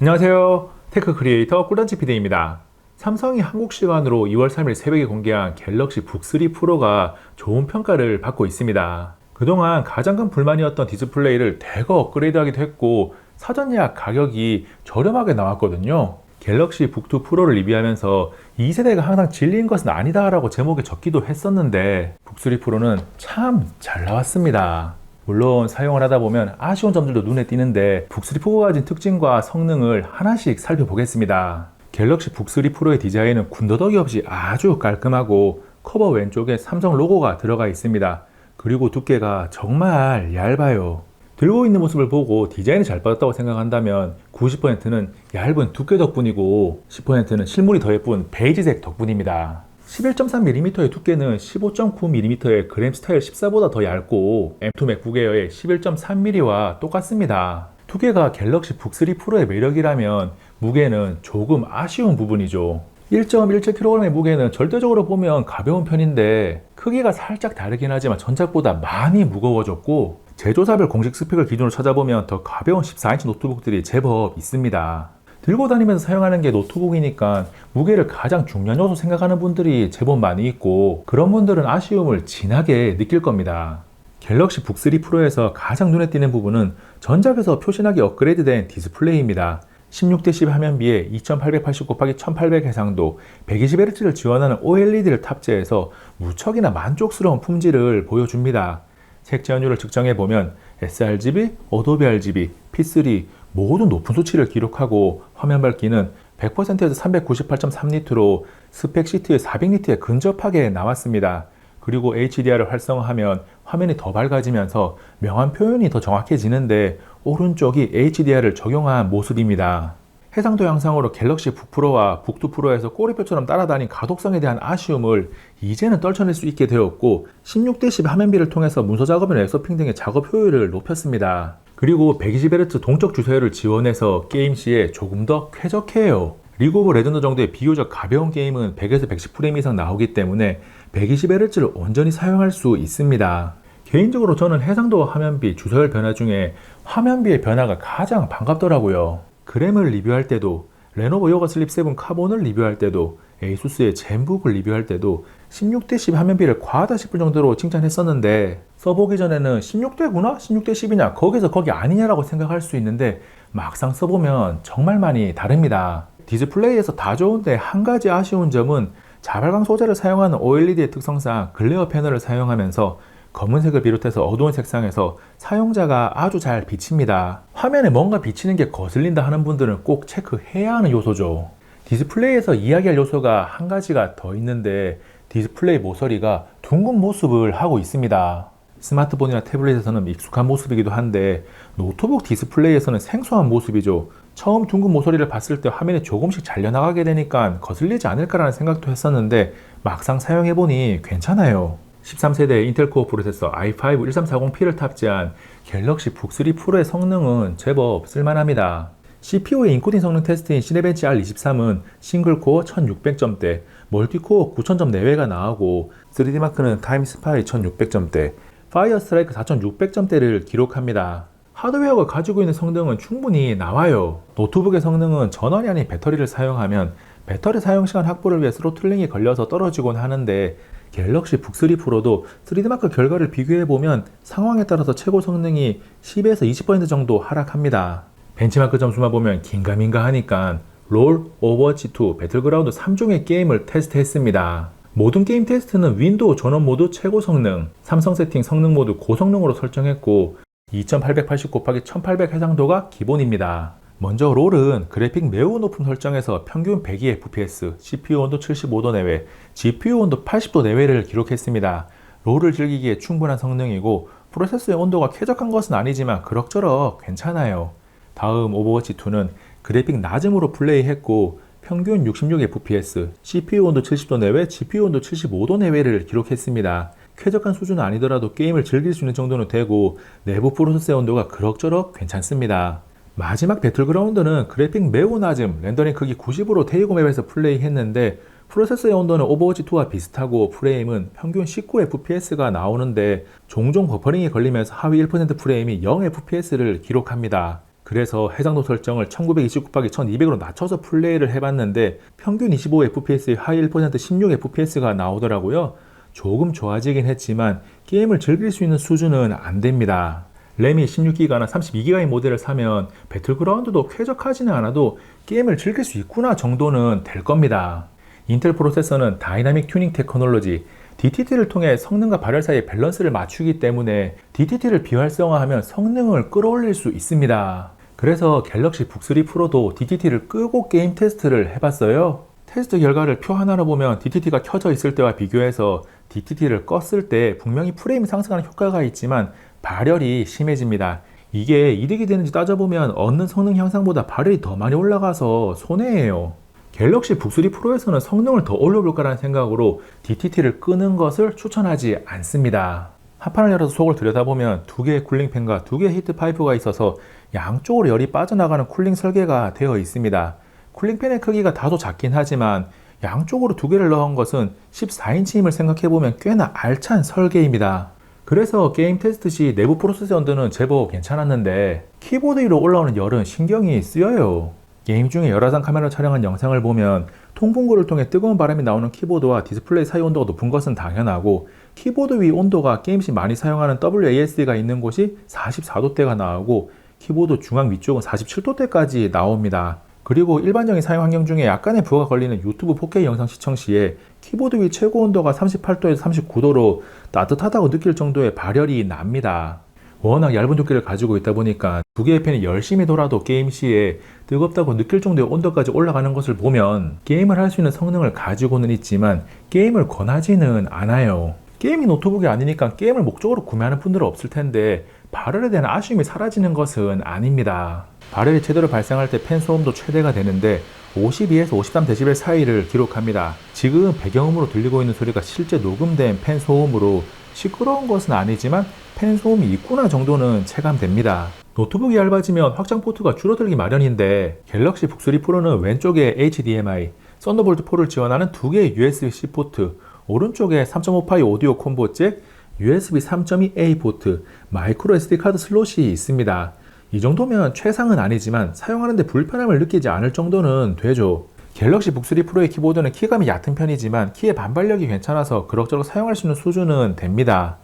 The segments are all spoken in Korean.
안녕하세요. 테크 크리에이터 꿀단지 PD입니다. 삼성이 한국 시간으로 2월 3일 새벽에 공개한 갤럭시 북3 프로가 좋은 평가를 받고 있습니다. 그동안 가장 큰 불만이었던 디스플레이를 대거 업그레이드하기도 했고 사전 예약 가격이 저렴하게 나왔거든요. 갤럭시 북2 프로를 리뷰하면서 2세대가 항상 진리인 것은 아니다라고 제목에 적기도 했었는데 북3 프로는 참 잘 나왔습니다. 물론 사용을 하다 보면 아쉬운 점들도 눈에 띄는데 북3 프로가 가진 특징과 성능을 하나씩 살펴보겠습니다. 갤럭시 북3 프로의 디자인은 군더더기 없이 아주 깔끔하고 커버 왼쪽에 삼성 로고가 들어가 있습니다. 그리고 두께가 정말 얇아요. 들고 있는 모습을 보고 디자인이 잘 받았다고 생각한다면 90%는 얇은 두께 덕분이고 10%는 실물이 더 예쁜 베이지색 덕분입니다. 11.3mm의 두께는 15.9mm의 그램 스타일 14보다 더 얇고 M2 맥북 에어의 11.3mm와 똑같습니다. 두께가 갤럭시 북3 프로의 매력이라면 무게는 조금 아쉬운 부분이죠. 1.17kg의 무게는 절대적으로 보면 가벼운 편인데 크기가 살짝 다르긴 하지만 전작보다 많이 무거워졌고 제조사별 공식 스펙을 기준으로 찾아보면 더 가벼운 14인치 노트북들이 제법 있습니다. 들고 다니면서 사용하는 게 노트북이니까 무게를 가장 중요한 요소 생각하는 분들이 제법 많이 있고 그런 분들은 아쉬움을 진하게 느낄 겁니다. 갤럭시 북3 프로에서 가장 눈에 띄는 부분은 전작에서 표신하게 업그레이드된 디스플레이입니다. 16:10 화면비에 2880x1800 해상도, 120Hz를 지원하는 OLED를 탑재해서 무척이나 만족스러운 품질을 보여줍니다. 색채 연율을 측정해보면 sRGB, 어도비 RGB, P3 모두 높은 수치를 기록하고 화면 밝기는 100%에서 398.3니트로 스펙 시트의 400니트에 근접하게 나왔습니다. 그리고 HDR을 활성화하면 화면이 더 밝아지면서 명암 표현이 더 정확해지는데 오른쪽이 HDR을 적용한 모습입니다. 해상도 양상으로 갤럭시 북 프로와 북2 프로에서 꼬리표처럼 따라다닌 가독성에 대한 아쉬움을 이제는 떨쳐낼 수 있게 되었고 16:10 화면비를 통해서 문서 작업이나 엑서핑 등의 작업 효율을 높였습니다. 그리고 120Hz 동적 주사율을 지원해서 게임 시에 조금 더 쾌적해요. 리그 오브 레전드 정도의 비교적 가벼운 게임은 100에서 110프레임 이상 나오기 때문에 120Hz를 온전히 사용할 수 있습니다. 개인적으로 저는 해상도와 화면비, 주사율 변화 중에 화면비의 변화가 가장 반갑더라고요. 그램을 리뷰할 때도, 레노버 요가 슬립 7 카본을 리뷰할 때도, 에이수스의 젠북을 리뷰할 때도 16:10 화면비를 과하다 싶을 정도로 칭찬했었는데 써보기 전에는 16대구나? 16:10이냐? 거기서 거기 아니냐라고 생각할 수 있는데 막상 써보면 정말 많이 다릅니다. 디스플레이에서 다 좋은데 한 가지 아쉬운 점은 자발광 소재를 사용하는 OLED의 특성상 글레어 패널을 사용하면서 검은색을 비롯해서 어두운 색상에서 사용자가 아주 잘 비칩니다. 화면에 뭔가 비치는 게 거슬린다 하는 분들은 꼭 체크해야 하는 요소죠. 디스플레이에서 이야기할 요소가 한 가지가 더 있는데 디스플레이 모서리가 둥근 모습을 하고 있습니다. 스마트폰이나 태블릿에서는 익숙한 모습이기도 한데 노트북 디스플레이에서는 생소한 모습이죠. 처음 둥근 모서리를 봤을 때 화면이 조금씩 잘려나가게 되니까 거슬리지 않을까라는 생각도 했었는데 막상 사용해보니 괜찮아요. 13세대 인텔 코어 프로세서 i5 1340P를 탑재한 갤럭시 북3 프로의 성능은 제법 쓸만합니다. CPU의 인코딩 성능 테스트인 시네벤치 R23은 싱글코어 1600점대, 멀티코어 9000점 내외가 나오고 3D마크는 타임스파이 1600점대, 파이어스트라이크 4600점대를 기록합니다. 하드웨어가 가지고 있는 성능은 충분히 나와요. 노트북의 성능은 전원이 아닌 배터리를 사용하면 배터리 사용시간 확보를 위해 스로틀링이 걸려서 떨어지곤 하는데 갤럭시 북3 프로도 3D마크 결과를 비교해보면 상황에 따라서 최고 성능이 10에서 20% 정도 하락합니다. 벤치마크 점수만 보면 긴가민가 하니까 롤, 오버워치2, 배틀그라운드 3종의 게임을 테스트했습니다. 모든 게임 테스트는 윈도우 전원 모드 최고 성능, 삼성 세팅 성능 모드 고성능으로 설정했고 2880x1800 해상도가 기본입니다. 먼저 롤은 그래픽 매우 높은 설정에서 평균 102fps, CPU 온도 75도 내외, GPU 온도 80도 내외를 기록했습니다. 롤을 즐기기에 충분한 성능이고 프로세서의 온도가 쾌적한 것은 아니지만 그럭저럭 괜찮아요. 다음 오버워치2는 그래픽 낮음으로 플레이했고 평균 66fps, CPU 온도 70도 내외, GPU 온도 75도 내외를 기록했습니다. 쾌적한 수준은 아니더라도 게임을 즐길 수 있는 정도는 되고 내부 프로세서의 온도가 그럭저럭 괜찮습니다. 마지막 배틀그라운드는 그래픽 매우 낮음, 렌더링 크기 90으로 데이고 맵에서 플레이했는데 프로세서의 온도는 오버워치2와 비슷하고 프레임은 평균 19fps가 나오는데 종종 버퍼링이 걸리면서 하위 1% 프레임이 0fps를 기록합니다. 그래서 해상도 설정을 1920 곱하기 1200으로 낮춰서 플레이를 해봤는데 평균 25fps의 하이 1% 16fps가 나오더라고요. 조금 좋아지긴 했지만 게임을 즐길 수 있는 수준은 안 됩니다. 램이 16기가나 32기가의 모델을 사면 배틀그라운드도 쾌적하지는 않아도 게임을 즐길 수 있구나 정도는 될 겁니다. 인텔 프로세서는 다이나믹 튜닝 테크놀로지 DTT를 통해 성능과 발열 사이의 밸런스를 맞추기 때문에 DTT를 비활성화하면 성능을 끌어올릴 수 있습니다. 그래서 갤럭시 북3 프로도 DTT를 끄고 게임 테스트를 해봤어요. 테스트 결과를 표 하나로 보면 DTT가 켜져 있을 때와 비교해서 DTT를 껐을 때 분명히 프레임이 상승하는 효과가 있지만 발열이 심해집니다. 이게 이득이 되는지 따져보면 얻는 성능 향상보다 발열이 더 많이 올라가서 손해예요. 갤럭시 북3 프로에서는 성능을 더 올려볼까라는 생각으로 DTT를 끄는 것을 추천하지 않습니다. 합판을 열어서 속을 들여다보면 두 개의 쿨링팬과 두 개의 히트 파이프가 있어서 양쪽으로 열이 빠져나가는 쿨링 설계가 되어 있습니다. 쿨링팬의 크기가 다소 작긴 하지만 양쪽으로 두 개를 넣은 것은 14인치 힘을 생각해보면 꽤나 알찬 설계입니다. 그래서 게임 테스트 시 내부 프로세서 온도는 제법 괜찮았는데 키보드 위로 올라오는 열은 신경이 쓰여요. 게임 중에 열화상 카메라로 촬영한 영상을 보면 통풍구를 통해 뜨거운 바람이 나오는 키보드와 디스플레이 사이 온도가 높은 것은 당연하고 키보드 위 온도가 게임 시 많이 사용하는 WASD가 있는 곳이 44도대가 나오고 키보드 중앙 위쪽은 47도대까지 나옵니다. 그리고 일반적인 사용 환경 중에 약간의 부하가 걸리는 유튜브 4K 영상 시청 시에 키보드 위 최고 온도가 38도에서 39도로 따뜻하다고 느낄 정도의 발열이 납니다. 워낙 얇은 두께를 가지고 있다 보니까 두 개의 팬이 열심히 돌아도 게임 시에 뜨겁다고 느낄 정도의 온도까지 올라가는 것을 보면 게임을 할 수 있는 성능을 가지고는 있지만 게임을 권하지는 않아요. 게임이 노트북이 아니니까 게임을 목적으로 구매하는 분들은 없을 텐데 발열에 대한 아쉬움이 사라지는 것은 아닙니다. 발열이 제대로 발생할 때 팬 소음도 최대가 되는데 52에서 53dB 사이를 기록합니다. 지금 배경음으로 들리고 있는 소리가 실제 녹음된 팬 소음으로 시끄러운 것은 아니지만 팬 소음이 있구나 정도는 체감됩니다. 노트북이 얇아지면 확장 포트가 줄어들기 마련인데 갤럭시 북3 프로는 왼쪽에 HDMI, 썬더볼트 4를 지원하는 두 개의 USB-C 포트, 오른쪽에 3.5파이 오디오 콤보 잭, USB 3.2A 포트, 마이크로 SD 카드 슬롯이 있습니다. 이 정도면 최상은 아니지만 사용하는데 불편함을 느끼지 않을 정도는 되죠. 갤럭시 북3 프로의 키보드는 키감이 얕은 편이지만 키의 반발력이 괜찮아서 그럭저럭 사용할 수 있는 수준은 됩니다.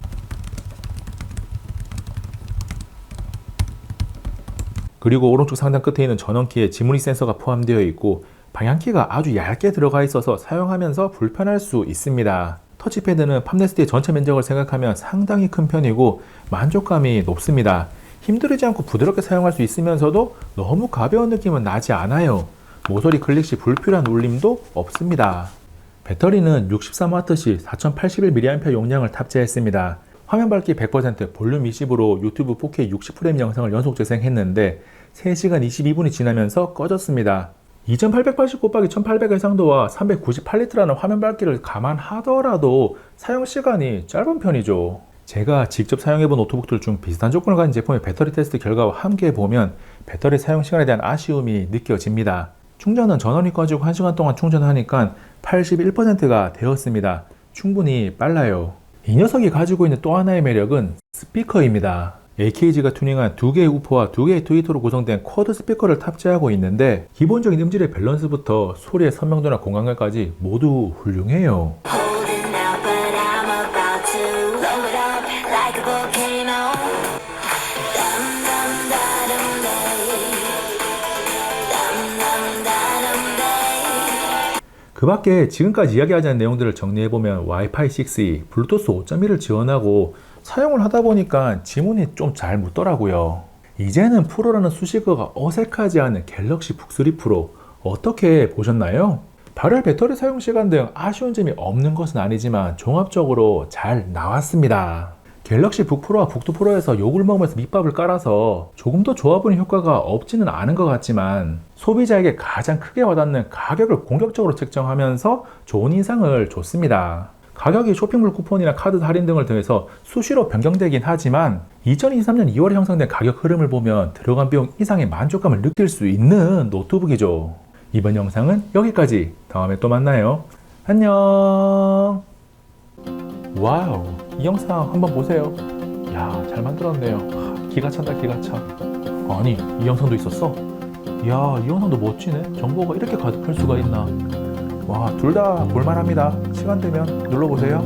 그리고 오른쪽 상단 끝에 있는 전원키에 지문이 센서가 포함되어 있고 방향키가 아주 얇게 들어가 있어서 사용하면서 불편할 수 있습니다. 터치패드는 팜레스트의 전체 면적을 생각하면 상당히 큰 편이고 만족감이 높습니다. 힘들지 않고 부드럽게 사용할 수 있으면서도 너무 가벼운 느낌은 나지 않아요. 모서리 클릭 시 불필요한 울림도 없습니다. 배터리는 63W시 4081mAh 용량을 탑재했습니다. 화면 밝기 100%, 볼륨 20으로 유튜브 4K 60프레임 영상을 연속 재생했는데 3시간 22분이 지나면서 꺼졌습니다. 2880 곱하기 1800 해상도와 398리터라는 화면 밝기를 감안하더라도 사용시간이 짧은 편이죠. 제가 직접 사용해본 노트북들 중 비슷한 조건을 가진 제품의 배터리 테스트 결과와 함께 보면 배터리 사용시간에 대한 아쉬움이 느껴집니다. 충전은 전원이 꺼지고 1시간 동안 충전하니까 81%가 되었습니다. 충분히 빨라요. 이 녀석이 가지고 있는 또 하나의 매력은 스피커입니다. AKG가 튜닝한 두 개의 우퍼와 두 개의 트위터로 구성된 쿼드 스피커를 탑재하고 있는데 기본적인 음질의 밸런스부터 소리의 선명도나 공간감까지 모두 훌륭해요. 그 밖에 지금까지 이야기하지 않은 내용들을 정리해보면 와이파이 6E, 블루투스 5.1을 지원하고 사용을 하다 보니까 지문이 좀 잘 묻더라고요. 이제는 프로라는 수식어가 어색하지 않은 갤럭시 북3 프로 어떻게 보셨나요? 발열 배터리 사용 시간 등 아쉬운 점이 없는 것은 아니지만 종합적으로 잘 나왔습니다. 갤럭시 북 프로와 북2 프로에서 욕을 먹으면서 밑밥을 깔아서 조금 더 좋아 보이는 효과가 없지는 않은 것 같지만 소비자에게 가장 크게 와닿는 가격을 공격적으로 책정하면서 좋은 인상을 줬습니다. 가격이 쇼핑몰 쿠폰이나 카드 할인 등을 통해서 수시로 변경되긴 하지만 2023년 2월에 형성된 가격 흐름을 보면 들어간 비용 이상의 만족감을 느낄 수 있는 노트북이죠. 이번 영상은 여기까지. 다음에 또 만나요. 안녕. 와우, 이 영상 한번 보세요. 야, 잘 만들었네요. 기가 찬다, 기가 차. 아니, 이 영상도 있었어? 이야, 이 영상도 멋지네. 정보가 이렇게 가득할 수가 있나. 와, 둘 다 볼만합니다. 시간 되면 눌러보세요.